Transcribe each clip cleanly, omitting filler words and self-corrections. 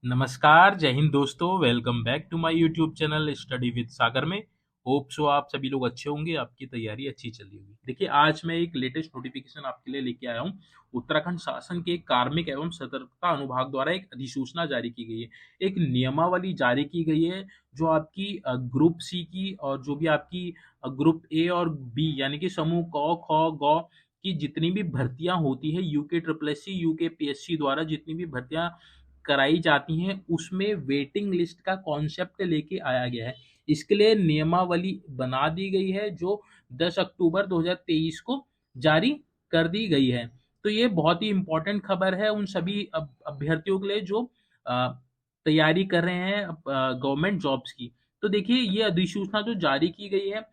नमस्कार, जय हिंद दोस्तों। Welcome back to my YouTube channel Study with Sagar में। होप सो आप सभी लोग अच्छे होंगे, आपकी तैयारी अच्छी चल रही होगी। देखिए, आज मैं एक लेटेस्ट नोटिफिकेशन आपके लिए लेके आया हूँ। उत्तराखंड शासन के कार्मिक एवं सतर्कता अनुभाग द्वारा एक अधिसूचना जारी की गई है। एक नियमावली जारी की गई है जो आपकी ग्रुप सी की और जो भी आपकी ग्रुप ए और बी यानी कि समूह क, ख, ग की जितनी भी भर्तियां होती है UK triple S C, UK PSC द्वारा जितनी भी भर्तियां कराई जाती हैं उसमें वेटिंग लिस्ट का कॉन्सेप्ट लेके आया गया है। इसके लिए नियमावली बना दी गई है जो 10 अक्टूबर 2023 को जारी कर दी गई है। तो ये बहुत ही इंपॉर्टेंट खबर है उन सभी अभ्यर्थियों के लिए जो अ, तैयारी कर रहे हैं गवर्नमेंट जॉब्स की। तो देखिए, ये अधिसूचना जो जारी की गई है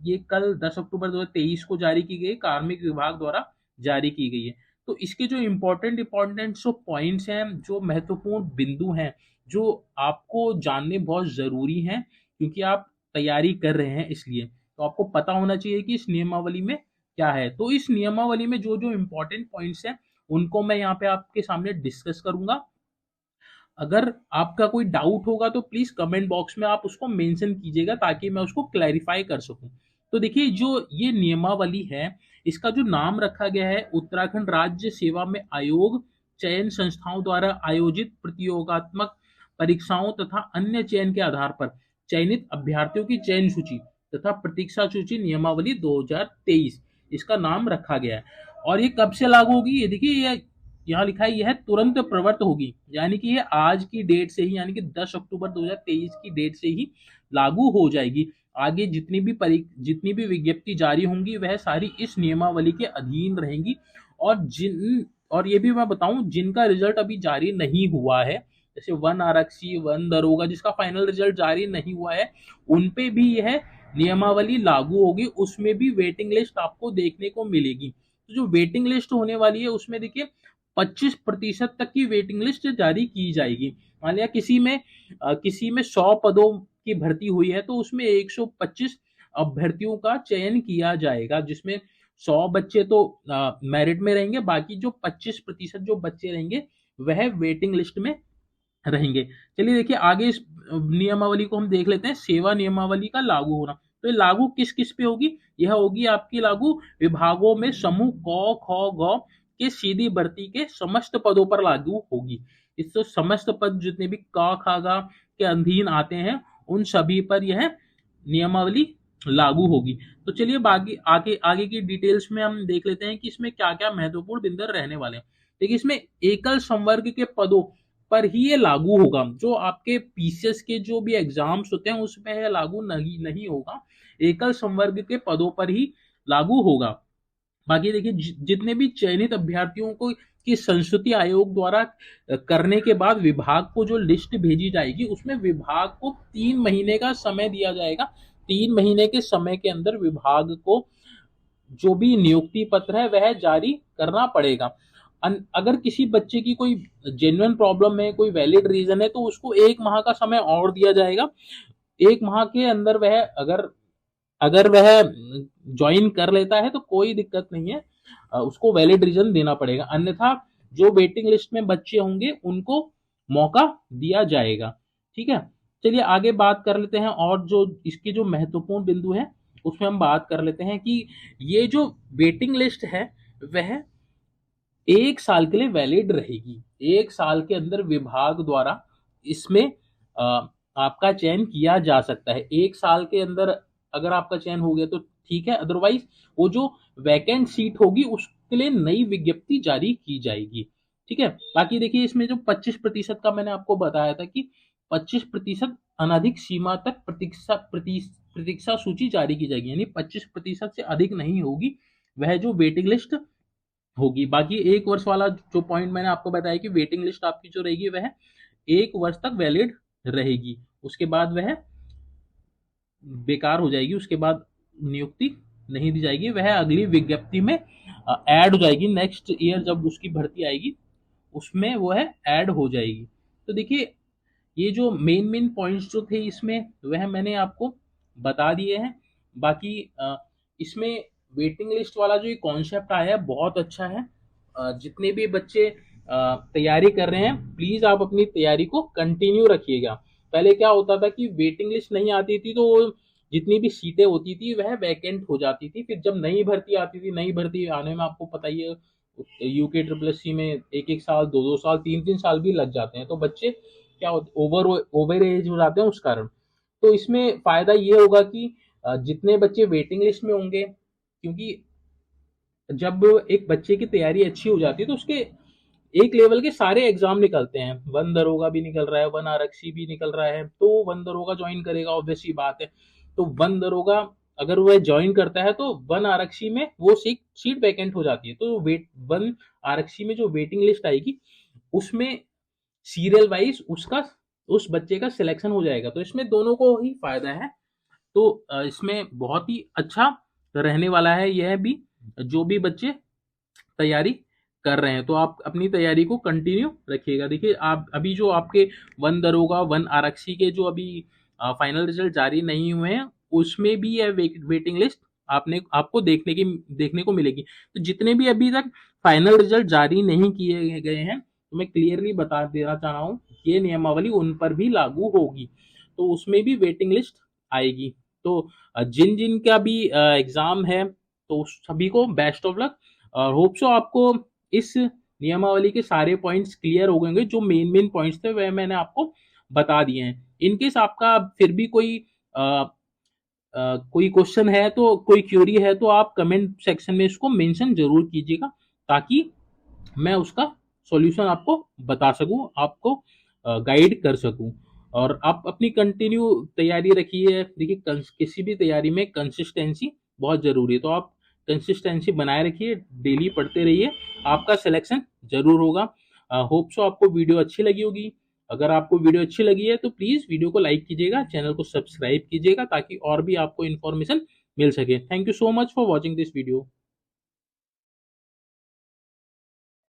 ये कल 10 अक्टूबर 2023 को जारी की गई, कार्मिक विभाग द्वारा जारी की गई है। तो इसके जो इम्पोर्टेंट इम्पोर्टेंट जो पॉइंट्स हैं, जो महत्वपूर्ण बिंदु हैं, जो आपको जानने बहुत ज़रूरी हैं क्योंकि आप तैयारी कर रहे हैं इसलिए। तो आपको पता होना चाहिए कि इस नियमावली में क्या है। तो इस नियमावली में जो जो इम्पोर्टेंट पॉइंट्स हैं उनको मैं यहाँ पे आपके सामने डिस्कस करूंगा। अगर आपका कोई डाउट होगा तो प्लीज कमेंट बॉक्स में आप उसको मेंशन कीजिएगा ताकि मैं उसको क्लैरिफाई कर सकूं। तो देखिए, जो ये नियमावली है इसका जो नाम रखा गया है उत्तराखंड राज्य सेवा में आयोग चयन संस्थाओं द्वारा आयोजित प्रतियोगात्मक परीक्षाओं तथा अन्य चयन के आधार पर चयनित अभ्यर्थियों की चयन सूची तथा प्रतीक्षा सूची नियमावली 2023 इसका नाम रखा गया है। और ये कब से लागू होगी, ये देखिए, ये यहाँ लिखा है यह तुरंत प्रवृत्त होगी, यानी कि ये आज की डेट से ही यानी कि 10 अक्टूबर 2023 की डेट से ही लागू हो जाएगी। आगे जितनी भी विज्ञप्ति जारी होंगी वह सारी इस नियमावली के अधीन रहेंगी। और ये भी मैं बताऊं, जिनका रिजल्ट अभी जारी नहीं हुआ है, जैसे वन आरक्षी, वन दरोगा, जिसका फाइनल रिजल्ट जारी नहीं हुआ है, उन पे भी यह नियमावली लागू होगी। उसमें भी वेटिंग लिस्ट आपको देखने को मिलेगी। तो जो वेटिंग लिस्ट होने वाली है उसमें देखिए 25% तक की वेटिंग लिस्ट जारी की जाएगी। मान लिया किसी में 100 पदों की भर्ती हुई है तो उसमें 125 अभ्यर्थियों का चयन किया जाएगा, जिसमें 100 बच्चे तो मेरिट में रहेंगे, बाकी जो 25% जो बच्चे रहेंगे वह वेटिंग लिस्ट में रहेंगे। चलिए देखिए, आगे इस नियमावली को हम देख लेते हैं। सेवा नियमावली का लागू होना, तो ये लागू किस किस पे होगी? यह होगी आपकी लागू विभागों में समूह क, ख, ग के सीधी भर्ती के समस्त पदों पर लागू होगी। इससे समस्त पद जितने भी क, ख, ग के अधीन आते हैं उन सभी पर यह नियमावली लागू होगी। तो चलिए बाकी आगे आगे की डिटेल्स में हम देख लेते हैं कि इसमें क्या क्या महत्वपूर्ण बिंदु रहने वाले हैं। देखिए, इसमें एकल संवर्ग के पदों पर ही ये लागू होगा। जो आपके पीसीएस के जो भी एग्जाम्स होते हैं उसमें यह लागू नहीं होगा, एकल संवर्ग के पदों पर ही लागू होगा। बाकी देखिए, जितने भी चयनित अभ्यर्थियों को की संस्तुति आयोग द्वारा करने के बाद विभाग को जो लिस्ट भेजी जाएगी उसमें विभाग को 3 महीने का समय दिया जाएगा। 3 महीने के समय के अंदर विभाग को जो भी नियुक्ति पत्र है वह जारी करना पड़ेगा। अगर किसी बच्चे की कोई जेन्युइन प्रॉब्लम है, कोई वैलिड रीजन है, तो उसको 1 माह का समय और दिया जाएगा। 1 माह के अंदर वह अगर अगर वह ज्वाइन कर लेता है तो कोई दिक्कत नहीं है, उसको वैलिड रीजन देना पड़ेगा, अन्यथा जो वेटिंग लिस्ट में बच्चे होंगे उनको मौका दिया जाएगा। ठीक है, चलिए आगे बात कर लेते हैं। और जो इसके जो महत्वपूर्ण बिंदु है उसमें हम बात कर लेते हैं कि ये जो वेटिंग लिस्ट है वह 1 साल के लिए वैलिड रहेगी। 1 साल के अंदर विभाग द्वारा इसमें अ, आपका चयन किया जा सकता है। 1 साल के अंदर अगर आपका चयन हो गया तो ठीक है, अदरवाइज वो जो वैकेंट सीट होगी उसके लिए नई विज्ञप्ति जारी की जाएगी। ठीक है, बाकी देखिए, इसमें जो 25% का मैंने आपको बताया था कि 25% अनधिक सीमा तक प्रतीक्षा सूची जारी की जाएगी, यानी 25% से अधिक नहीं होगी वह जो वेटिंग लिस्ट होगी। बाकी 1 वर्ष वाला जो पॉइंट मैंने आपको बताया कि वेटिंग लिस्ट आपकी जो रहेगी वह 1 वर्ष तक वैलिड रहेगी, उसके बाद वह बेकार हो जाएगी, उसके बाद नियुक्ति नहीं दी जाएगी, वह अगली विज्ञप्ति में ऐड हो जाएगी। नेक्स्ट ईयर जब उसकी भर्ती आएगी उसमें वह ऐड हो जाएगी। तो देखिए, ये जो मेन मेन पॉइंट्स जो थे इसमें वह मैंने आपको बता दिए हैं। बाकी इसमें वेटिंग लिस्ट वाला जो कॉन्सेप्ट आया है बहुत अच्छा है। जितने भी बच्चे तैयारी कर रहे हैं, प्लीज आप अपनी तैयारी को कंटिन्यू रखिएगा। पहले क्या होता था कि वेटिंग लिस्ट नहीं आती थी तो जितनी भी सीटें होती थी वह वैकेंट हो जाती थी। फिर जब नई भर्ती आती थी, नई भर्ती आने में आपको पता ही है यूके ट्रिपल एस सी में एक एक साल, दो दो साल, तीन तीन साल भी लग जाते हैं। तो बच्चे क्या होते, ओवर एज हो जाते हैं उस कारण। तो इसमें फायदा ये होगा कि जितने बच्चे वेटिंग लिस्ट में होंगे, क्योंकि जब एक बच्चे की तैयारी अच्छी हो जाती है तो उसके एक लेवल के सारे एग्जाम निकलते हैं। वन दरोगा भी निकल रहा है, वन आरक्षी भी निकल रहा है, तो वन दरोगा ज्वाइन करेगा, ऑब्वियस सी बात है। तो वन दरोगा अगर वह ज्वाइन करता है तो वन आरक्षी में वो सीट वैकेंट हो जाती है। तो वन आरक्षी में जो वेटिंग लिस्ट आएगी उसमें सीरियल वाइज उसका, उस बच्चे का सिलेक्शन हो जाएगा। तो इसमें दोनों को ही फायदा है। तो इसमें बहुत ही अच्छा रहने वाला है यह भी, जो भी बच्चे तैयारी कर रहे हैं। तो आप अपनी तैयारी को कंटिन्यू रखिएगा। देखिए आप अभी जो आपके वन दरोगा, वन आरक्षी के जो अभी फाइनल रिजल्ट जारी नहीं हुए हैं, उसमें भी यह वेटिंग लिस्ट आपको देखने को मिलेगी। तो जितने भी अभी तक फाइनल रिजल्ट जारी नहीं किए गए हैं, तो मैं क्लियरली बता देना चाह रहा हूँ, ये नियमावली उन पर भी लागू होगी। तो उसमें भी वेटिंग लिस्ट आएगी। तो जिन जिन का भी एग्जाम है, तो सभी को बेस्ट ऑफ लक। और होप सो आपको इस नियमावली के सारे पॉइंट्स क्लियर हो गए होंगे। जो मेन मेन पॉइंट्स थे वह मैंने आपको बता दिए हैं। इनकेस आपका फिर भी कोई क्वेश्चन है, तो कोई क्यूरी है, तो आप कमेंट सेक्शन में इसको मेंशन जरूर कीजिएगा, ताकि मैं उसका सॉल्यूशन आपको बता सकूं, आपको गाइड कर सकूं। और आप अपनी कंटिन्यू तैयारी रखिए। देखिए किसी भी तैयारी में कंसिस्टेंसी बहुत जरूरी है, तो आप कंसिस्टेंसी बनाए रखिए, डेली पढ़ते रहिए, आपका सिलेक्शन जरूर होगा। होप सो आपको वीडियो अच्छी लगी होगी। अगर आपको वीडियो अच्छी लगी है तो प्लीज वीडियो को लाइक कीजिएगा, चैनल को सब्सक्राइब कीजिएगा, ताकि और भी आपको इन्फॉर्मेशन मिल सके। Thank you so much for watching this video.